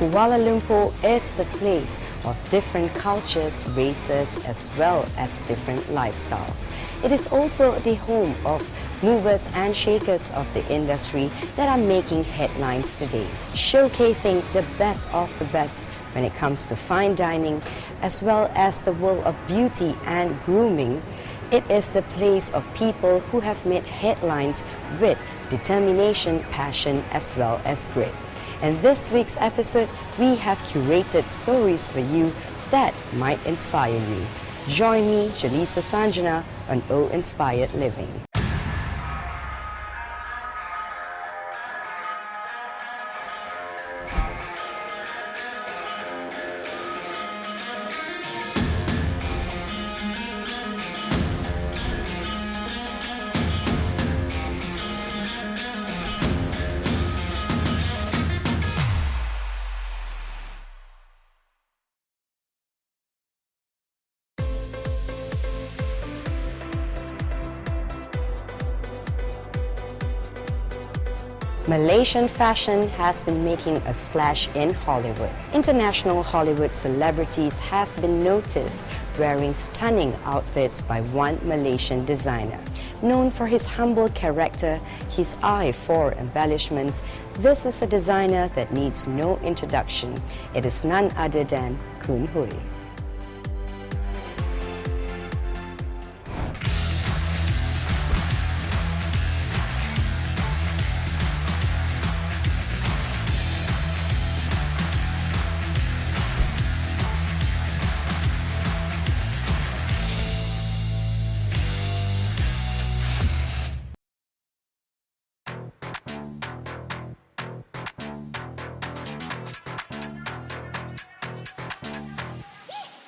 Kuala Lumpur is the place of different cultures, races, as well as different lifestyles. It is also the home of movers and shakers of the industry that are making headlines today, showcasing the best of the best when it comes to fine dining, as well as the world of beauty and grooming. It is the place of people who have made headlines with determination, passion, as well as grit. In this week's episode, we have curated stories for you that might inspire you. Join me, Jaleesa Sanjana, on O Inspired Living. Malaysian fashion has been making a splash in Hollywood. International Hollywood celebrities have been noticed wearing stunning outfits by one Malaysian designer. Known for his humble character, his eye for embellishments, this is a designer that needs no introduction. It is none other than Kun Hui.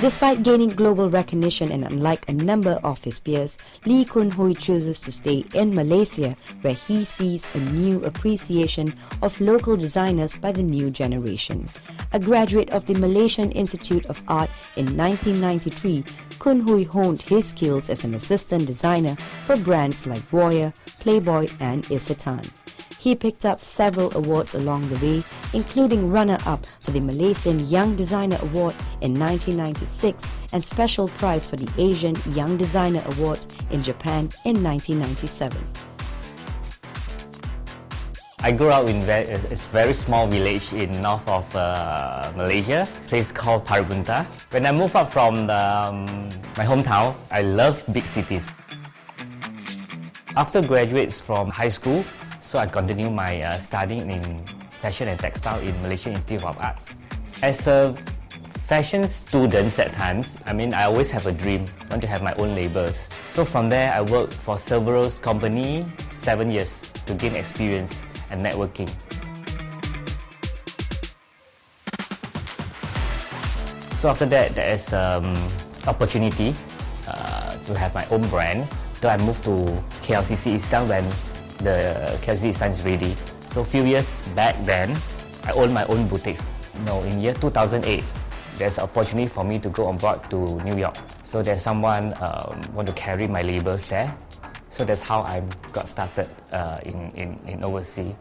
Despite gaining global recognition and unlike a number of his peers, Lee Kun Hui chooses to stay in Malaysia, where he sees a new appreciation of local designers by the new generation. A graduate of the Malaysian Institute of Art in 1993, Kun Hui honed his skills as an assistant designer for brands like Warrior, Playboy and Isetan. He picked up several awards along the way, including runner-up for the Malaysian Young Designer Award in 1996 and special prize for the Asian Young Designer Awards in Japan in 1997. I grew up in a very small village in north of Malaysia, a place called Parabunta. When I moved up from my hometown, I love big cities. After graduates from high school, so I continued my studying in fashion and textile in Malaysian Institute of Arts. As a fashion student at times, I always have a dream, want to have my own labels. So from there, I worked for several companies, 7 years to gain experience and networking. So after that, there is opportunity to have my own brands. So I moved to KLCC Istanbul when the KLCC Istanbul is ready. So a few years back then, I owned my own boutiques. In year 2008, there's an opportunity for me to go on board to New York. So there's someone want to carry my labels there. So that's how I got started in overseas.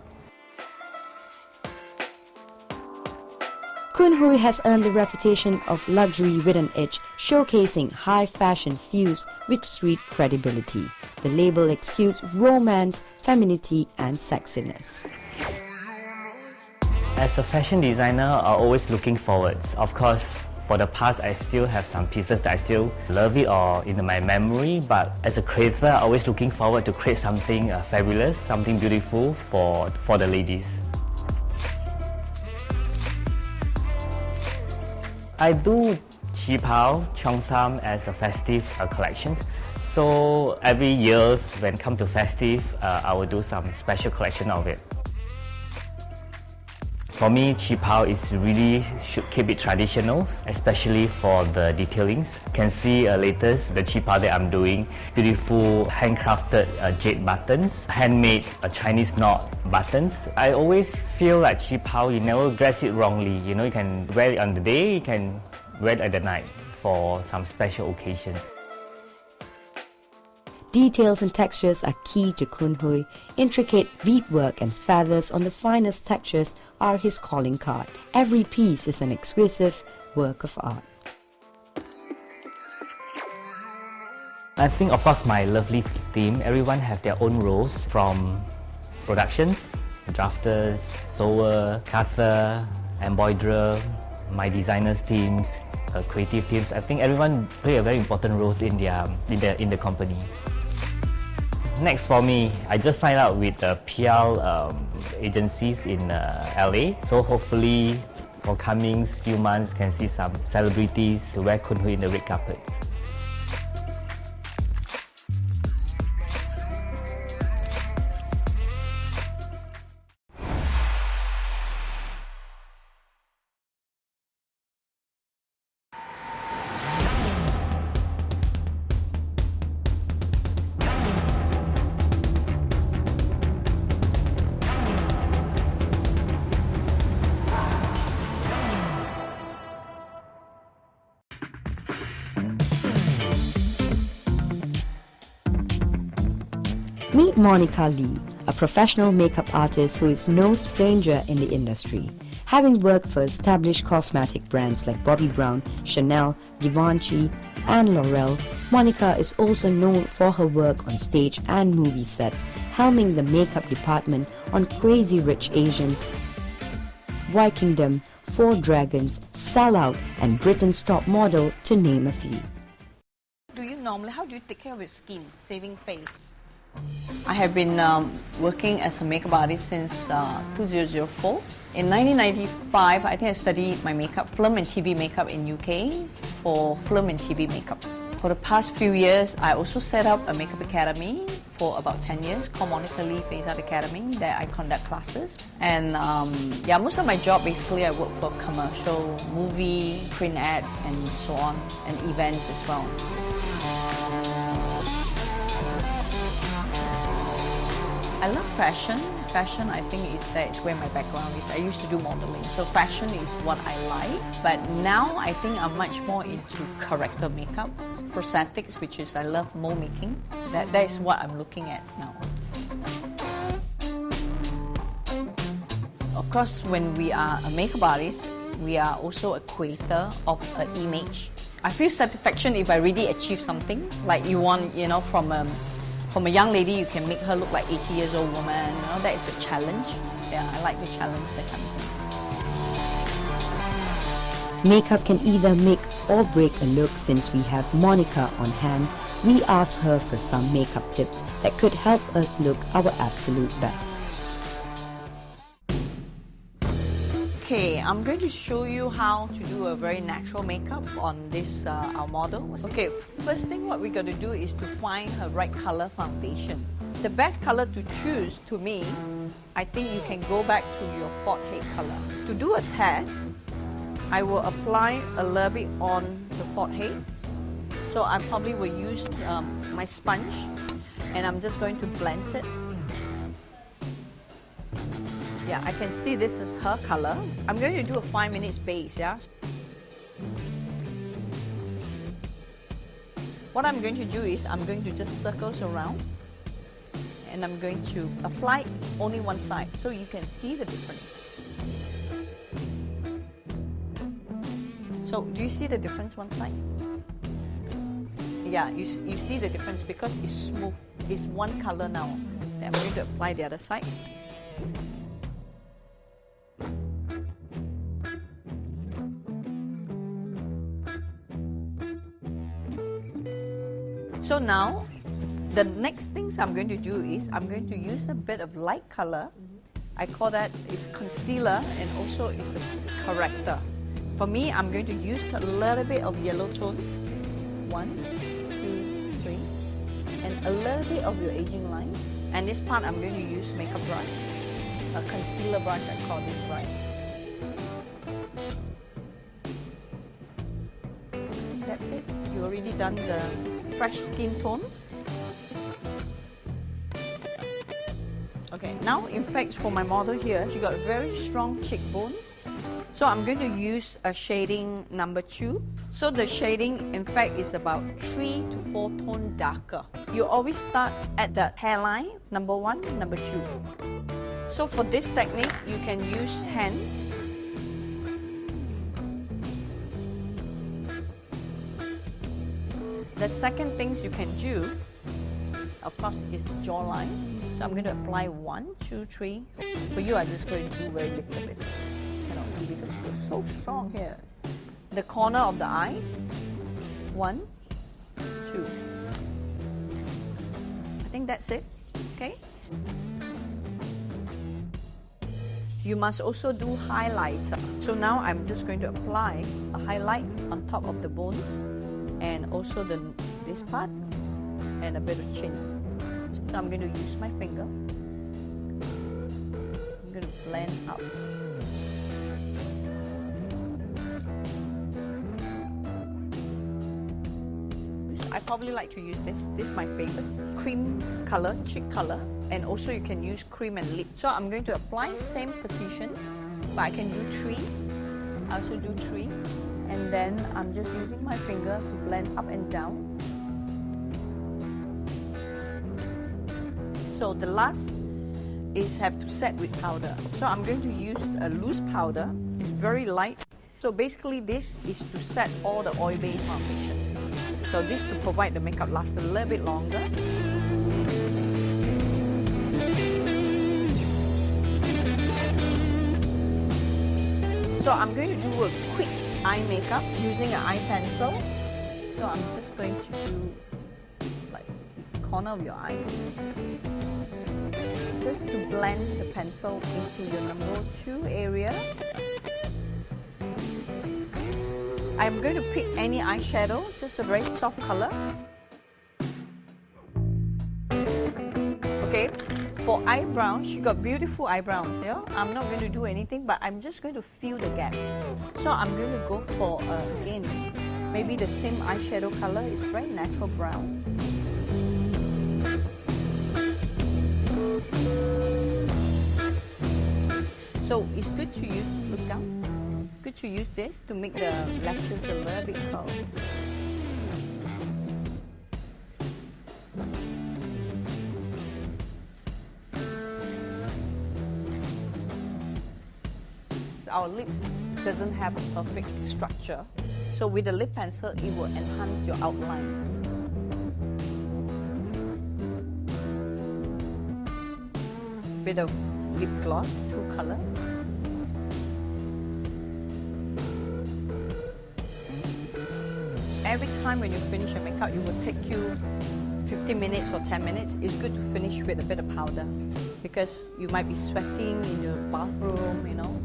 Kun Hui has earned the reputation of luxury with an edge, showcasing high fashion fused with street credibility. The label exudes romance, femininity, and sexiness. As a fashion designer, I'm always looking forward. Of course, for the past, I still have some pieces that I still love it or in my memory, but as a creator, I'm always looking forward to create something fabulous, something beautiful for the ladies. I do Qipao, Cheongsam as a festive collection. So every year when it comes to festive, I will do some special collection of it. For me, Qipao is really should keep it traditional, especially for the detailings. You can see latest the Qipao that I'm doing, beautiful handcrafted jade buttons, handmade Chinese knot buttons. I always feel like Qipao, you never dress it wrongly. You can wear it on the day, you can wear it at the night for some special occasions. Details and textures are key to Kun Hui. Intricate beadwork and feathers on the finest textures are his calling card. Every piece is an exquisite work of art. I think, of course, my lovely team, everyone have their own roles, from productions, drafters, sewer, cutter, embroiderer, my designers teams, creative teams. I think everyone play a very important roles in the company. Next for me, I just signed up with PR agencies in LA. So hopefully, for coming few months, can see some celebrities to wear Kun Hui in the red carpets. Meet Monica Lee, a professional makeup artist who is no stranger in the industry. Having worked for established cosmetic brands like Bobbi Brown, Chanel, Givenchy, and L'Oreal, Monica is also known for her work on stage and movie sets, helming the makeup department on Crazy Rich Asians, White Kingdom, Four Dragons, Sell Out, and Britain's Top Model, to name a few. How do you take care of your skin, saving face? I have been working as a makeup artist since 2004. In 1995, I think I studied my makeup, film and TV makeup in UK for film and TV makeup. For the past few years, I also set up a makeup academy for about 10 years called Monica Lee Face Art Academy, that I conduct classes. And most of my job, basically, I work for commercial, movie, print ad, and so on, and events as well. I love fashion. Fashion, I think, that's where my background is. I used to do modeling, so fashion is what I like. But now I think I'm much more into character makeup, prosthetics, which is I love mold making. That is what I'm looking at now. Of course, when we are a makeup artist, we are also a creator of an image. I feel satisfaction if I really achieve something. Like you want, from a young lady, you can make her look like 80 years old woman. That is a challenge. Yeah, I like to challenge that kind of thing. Makeup can either make or break a look. Since we have Monica on hand, we asked her for some makeup tips that could help us look our absolute best. Okay, I'm going to show you how to do a very natural makeup on this our model. Okay, first thing what we got to do is to find her right color foundation. The best color to choose, to me, I think you can go back to your forehead color. To do a test, I will apply a little bit on the forehead. So I probably will use my sponge, and I'm just going to blend it. Yeah, I can see this is her color. I'm going to do a 5 minutes base, yeah? What I'm going to do is I'm going to just circles around, and I'm going to apply only one side so you can see the difference. So, do you see the difference one side? Yeah, you see the difference because it's smooth. It's one color now. Then I'm going to apply the other side. So now, the next things I'm going to do is I'm going to use a bit of light color. I call that is concealer, and also is a corrector. For me, I'm going to use a little bit of yellow tone. 1, 2, 3. And a little bit of your aging line. And this part I'm going to use makeup brush. A concealer brush, I call this brush. That's it. You already done the fresh skin tone. Okay, now in fact for my model here, she got very strong cheekbones. So I'm going to use a shading number 2. So the shading in fact is about 3 to 4 tone darker. You always start at the hairline, number 1, number 2. So for this technique, you can use hand. The second things you can do, of course, is jawline. So I'm going to apply 1, 2, 3. For you, I'm just going to do very little bit. Cannot see because it's so strong here. The corner of the eyes, 1, 2. I think that's it. Okay. You must also do highlighter. So now I'm just going to apply a highlight on top of the bones and also this part and a bit of chin. So I'm going to use my finger. I'm going to blend up. I probably like to use this. This is my favorite. Cream color, cheek color. And also you can use cream and lip. So I'm going to apply same position, but I can do 3. I also do 3. And then I'm just using my finger to blend up and down. So the last is have to set with powder. So I'm going to use a loose powder. It's very light. So basically this is to set all the oil-based foundation. So this to provide the makeup last a little bit longer. So I'm going to do a quick eye makeup using an eye pencil. So I'm just going to do like corner of your eyes. Just to blend the pencil into your number 2 area. I'm going to pick any eyeshadow, just a very soft color. Okay, for eyebrows, she got beautiful eyebrows, yeah? I'm not going to do anything, but I'm just going to fill the gap. So I'm going to go for, again, maybe the same eyeshadow color. It's very natural brown. So it's good to use, look down. Good to use this to make the lashes a little bit curled. Our lips doesn't have a perfect structure, so with the lip pencil it will enhance your outline. Bit of lip gloss, 2 color. Every time when you finish your makeup, it will take you 15 minutes or 10 minutes. It's good to finish with a bit of powder because you might be sweating in your bathroom, you know.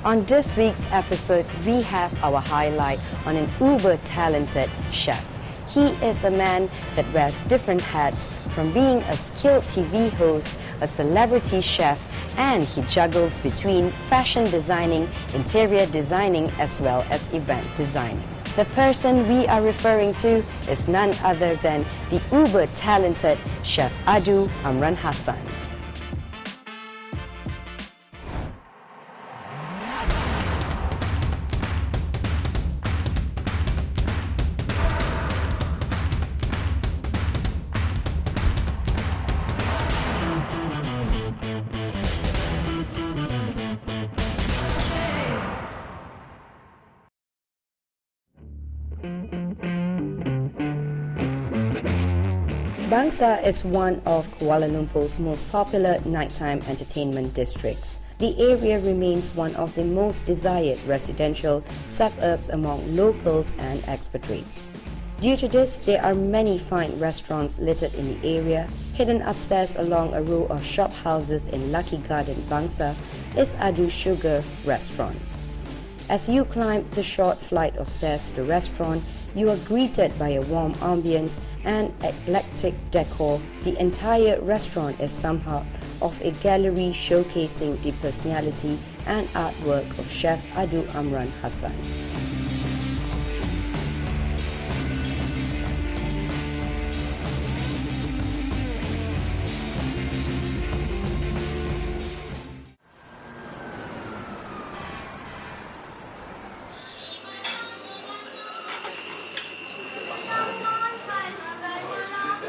On this week's episode, we have our highlight on an uber-talented chef. He is a man that wears different hats, from being a skilled TV host, a celebrity chef, and he juggles between fashion designing, interior designing, as well as event designing. The person we are referring to is none other than the uber-talented Chef Adu Amran Hassan. Bangsa is one of Kuala Lumpur's most popular nighttime entertainment districts. The area remains one of the most desired residential suburbs among locals and expatriates. Due to this, there are many fine restaurants littered in the area. Hidden upstairs along a row of shop houses in Lucky Garden, Bangsa, is Adu Sugar Restaurant. As you climb the short flight of stairs to the restaurant, you are greeted by a warm ambience and eclectic decor. The entire restaurant is somehow of a gallery showcasing the personality and artwork of Chef Adu Amran Hassan.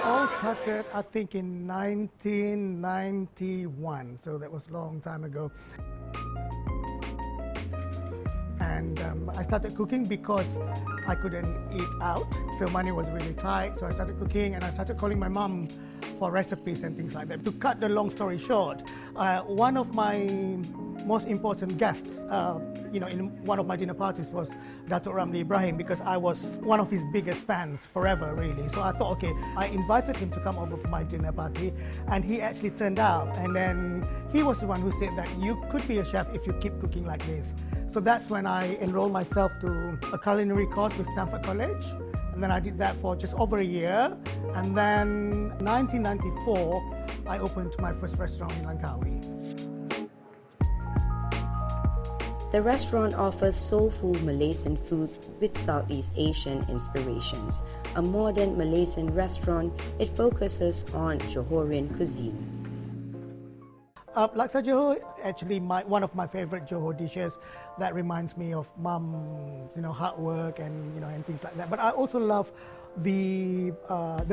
All started, I think, in 1991, so that was a long time ago. And I started cooking because I couldn't eat out, so money was really tight. So I started cooking, and I started calling my mum for recipes and things like that. To cut the long story short, one of my most important guests, in one of my dinner parties was Datuk Ramli Ibrahim, because I was one of his biggest fans forever, really. So I thought, okay, I invited him to come over for my dinner party, and he actually turned out. And then he was the one who said that you could be a chef if you keep cooking like this. So that's when I enrolled myself to a culinary course with Stanford College. And then I did that for just over a year. And then 1994, I opened my first restaurant in Langkawi. The restaurant offers soulful Malaysian food with Southeast Asian inspirations. A modern Malaysian restaurant, it focuses on Johorian cuisine. Laksa Johor, actually one of my favorite Johor dishes that reminds me of mum's, hard work and and things like that. But I also love the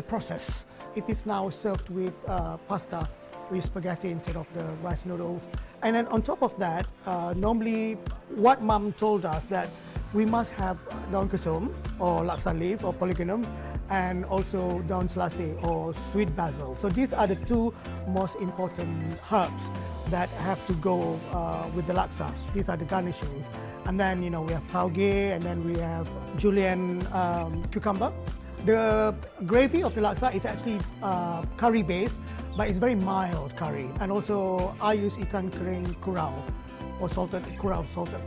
process. It is now served with pasta, with spaghetti instead of the rice noodles. And then on top of that, normally what mum told us that we must have daun kesum or laksa leaf or polygonum, and also daun selasih or sweet basil. So these are the two most important herbs that have to go with the laksa. These are the garnishings. And then we have tauge, and then we have julienne cucumber. The gravy of the laksa is actually curry based, but it's very mild curry. And also I use ikan kering kurau or salted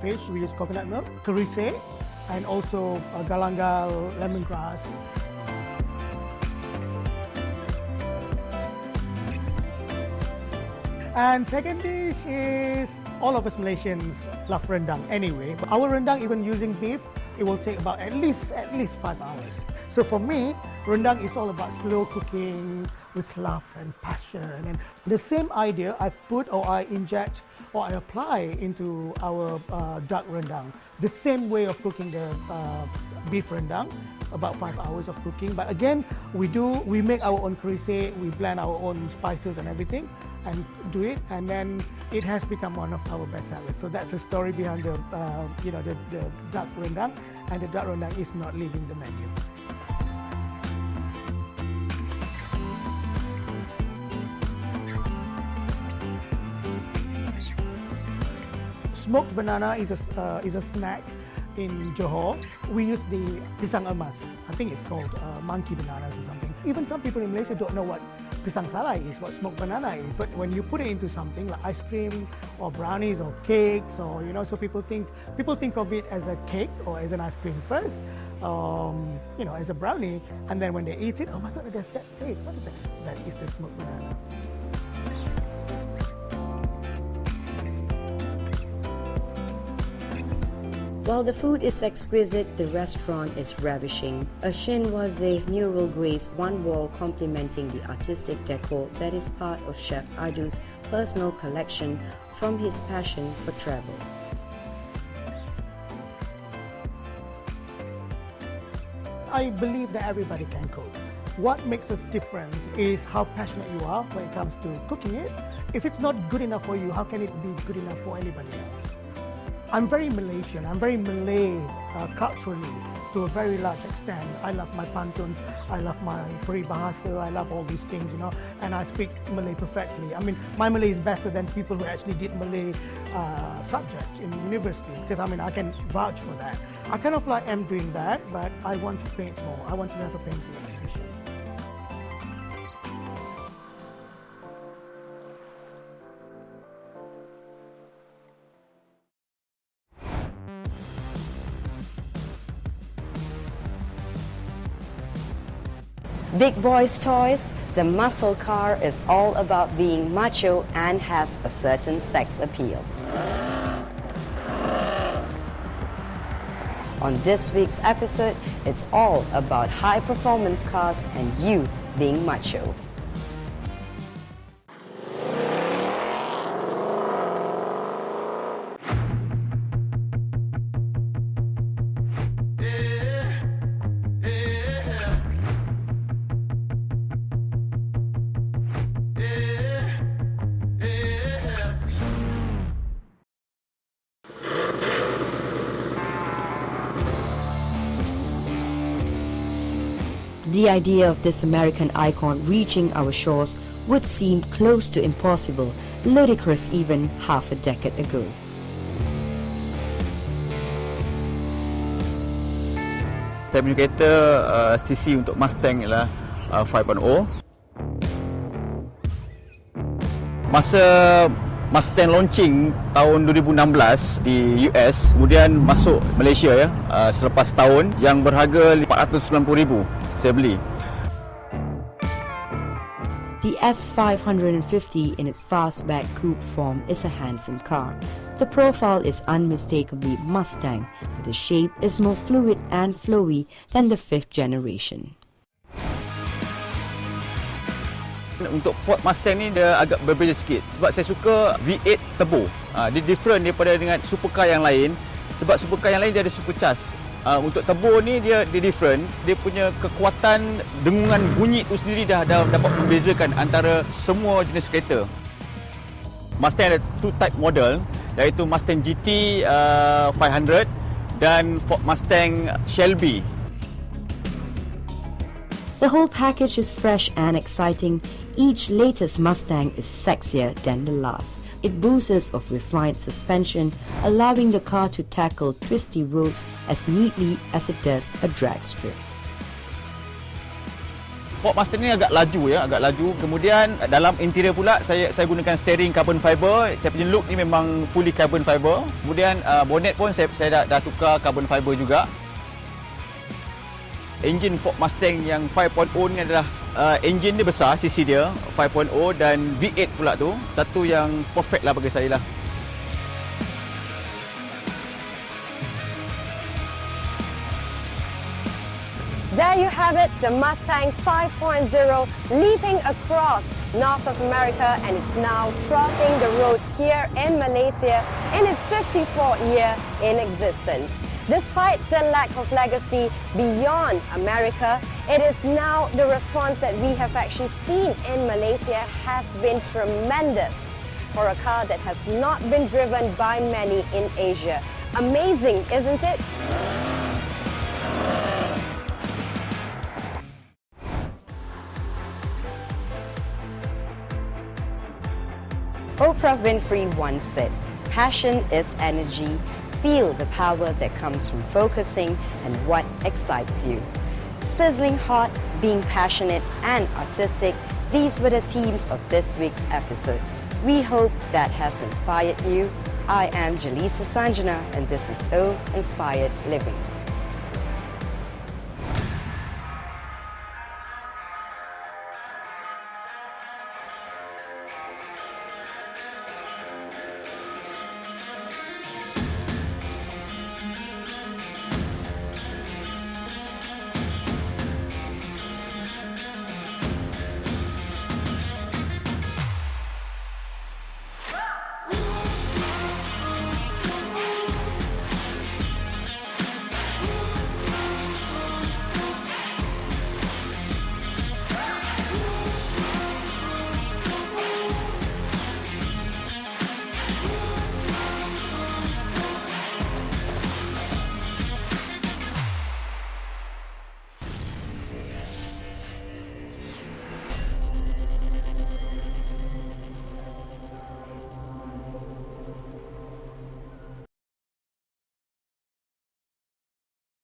fish. We use coconut milk, kerise, and also galangal, lemongrass. And second dish is, all of us Malaysians love rendang anyway. But our rendang, even using beef, it will take about at least 5 hours. So for me, rendang is all about slow cooking with love and passion. And the same idea I inject or I apply into our duck rendang. The same way of cooking the beef rendang, about 5 hours of cooking. But again, we make our own kerise, we blend our own spices and everything, and do it, and then it has become one of our best sellers. So that's the story behind the duck rendang, and the duck rendang is not leaving the menu. Smoked banana is a snack in Johor. We use the pisang emas. I think it's called monkey bananas or something. Even some people in Malaysia don't know what pisang salai is, what smoked banana is. But when you put it into something like ice cream or brownies or cakes, or so people think of it as a cake or as an ice cream first, as a brownie, and then when they eat it, oh my God, there's that taste. What is that? That is the smoked banana. While the food is exquisite, the restaurant is ravishing. A chinoise mural graced one wall, complementing the artistic decor that is part of Chef Adu's personal collection from his passion for travel. I believe that everybody can cook. What makes us different is how passionate you are when it comes to cooking it. If it's not good enough for you, how can it be good enough for anybody else? I'm very Malaysian. I'm very Malay culturally to a very large extent. I love my pantuns. I love my peribahasa. I love all these things, and I speak Malay perfectly. I mean, my Malay is better than people who actually did Malay subject in university, because I can vouch for that. I kind of am doing that, but I want to paint more. I want to have a painting exhibition. Big boys' toys, the muscle car is all about being macho and has a certain sex appeal. On this week's episode, it's all about high-performance cars and you being macho. The idea of this American icon reaching our shores would seem close to impossible, ludicrous even half a decade ago. Saya punya kereta CC untuk Mustang ialah 5.0. Masa Mustang launching tahun 2016 di US, kemudian masuk Malaysia ya, selepas tahun yang berharga 490,000 saya beli. The S550 in its fastback coupe form is a handsome car. The profile is unmistakably Mustang, but the shape is more fluid and flowy than the 5th generation. Untuk Ford Mustang ni dia agak berbeza sikit sebab saya suka V8 turbo. Dia different daripada dengan supercar yang lain sebab supercar yang lain dia ada supercharge. Untuk turbo ni dia different. Dia punya kekuatan dengungan bunyi tu sendiri dah dapat membezakan antara semua jenis kereta. Mustang ada two type model iaitu Mustang GT 500 dan Ford Mustang Shelby. The whole package is fresh and exciting. Each latest Mustang is sexier than the last. It boasts of refined suspension, allowing the car to tackle twisty roads as neatly as it does a drag strip. Ford Mustang ni agak laju. Kemudian dalam interior pula saya gunakan steering carbon fiber. Saya punya look ni memang fully carbon fiber. Kemudian bonnet pun saya dah tukar carbon fiber juga. Enjin Ford Mustang yang 5.0 ni adalah enjin dia besar, cc dia 5.0 dan V8 pula tu. Satu yang perfect lah bagi saya lah. There you have it, the Mustang 5.0 leaping across North of America, and it's now trotting the roads here in Malaysia in its 54th year in existence. Despite the lack of legacy beyond America, it is now the response that we have actually seen in Malaysia has been tremendous for a car that has not been driven by many in Asia. Amazing, isn't it? Oprah Winfrey once said, "Passion is energy. Feel the power that comes from focusing and what excites you." Sizzling hot, being passionate and artistic, these were the themes of this week's episode. We hope that has inspired you. I am Jalisa Sanjana and this is O Inspired Living.